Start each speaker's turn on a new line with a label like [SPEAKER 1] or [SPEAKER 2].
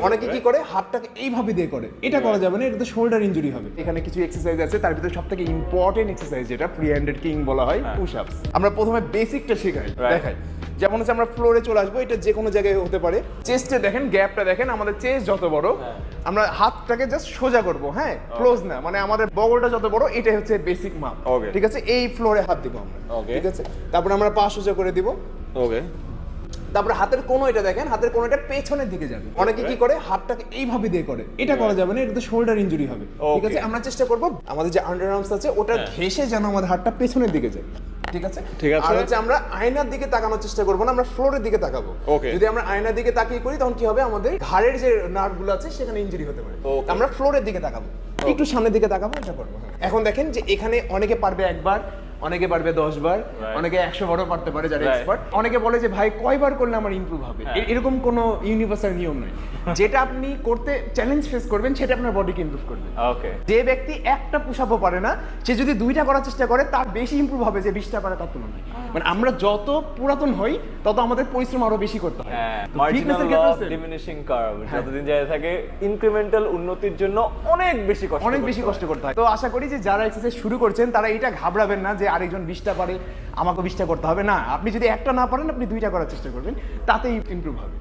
[SPEAKER 1] অনেকে কি করে হাতটাকে এইভাবে দিয়ে করে, এটা করা যাবে না, এটা তো শোল্ডার ইনজুরি হবে। এখানে কিছু এক্সারসাইজ আছে, তার ভিতরে সবথেকে ইম্পর্টেন্ট এক্সারসাইজ যেটা ফ্রি হ্যান্ডেড কিং বলা হয়, পুশ আপস। আমরা প্রথমে বেসিকটা শেখাই, দেখাই। যেমন হচ্ছে আমরা ফ্লোরে চলে আসবো, এটা যে কোনো জায়গায় হতে পারে। চেস্টে দেখেন, গ্যাপটা দেখেন, আমাদের চেস্ট যত বড় আমরা হাতটাকে জাস্ট সোজা করবো, হ্যাঁ, ক্লোজ না, মানে আমাদের বগলটা যত বড়, এটাই হচ্ছে বেসিক মাপ। ঠিক আছে, এই ফ্লোরে হাত দিব আমরা, ঠিক আছে। তারপর আমরা পা সোজা করে দিব, ওকে। তারপরে হাতের কোনো, এটা দেখেন, হাতের কোনোটা পেছনের দিকে যাবে। অনেকে কি করে হাতটাকে এইভাবে দিয়ে করে, এটা করা যাবে না, এটা তো শোল্ডার ইনজুরি হবে। ঠিক আছে, আমরা চেষ্টা করব আমাদের যে আন্ডার আর্মস আছে ওটা ঘেঁষে যেন আমাদের হাতটা পেছনের দিকে যায়। ঠিক আছে, আর হচ্ছে আমরা আয়নার দিকে তাকানোর চেষ্টা করব না, আমরা ফ্লোরের দিকে তাকাবো। যদি আমরা আয়নার দিকে তাকিয়ে করি তখন কি হবে, আমাদের ঘাড়ের যে নার্ভগুলো আছে সেখানে ইনজুরি হতে পারে। আমরা ফ্লোরের দিকে তাকাবো, একটু সামনের দিকে তাকাবো, এটা করবো। এখন দেখেন যে এখানে অনেকে পারবে একবার, অনেকে পারবে 10 বার, অনেকে 100 বারও পারতে পারে যারা এক্সপার্ট। অনেকে বলে যে ভাই কয়বার করলে আমার ইমপ্রুভ হবে, এরকম কোনো ইউনিভার্সাল নিয়ম নেই। যেটা আপনি করতে চ্যালেঞ্জ ফেস করবেন সেটা আপনার বডিকে ইমপ্রুভ করবে। ওকে, যে ব্যক্তি একটা পুশ আপও পারে না, সে যদি 2টা করার চেষ্টা করে তার বেশি ইমপ্রুভ হবে যে 20টা পারে তার তুলনায়। মানে আমরা যত পুরাতন হই তত আমাদের পরিশ্রম আরো বেশি করতে হয়।
[SPEAKER 2] Marginal law of diminishing curve, যতদিন যায় থাকে ইনক্রিমেন্টাল উন্নতির জন্য অনেক বেশি
[SPEAKER 1] কষ্ট করতে হয়। তো আশা করি যে যারা এক্সারসাইজ শুরু করছেন তারা এটা ঘাবড়াবেন না যে আরেকজন 20টা পারে আমাকে 20টা করতে হবে না। আপনি যদি একটা না পারেন, আপনি 2টা করার চেষ্টা করবেন, তাতেই ইমপ্রুভ হবে।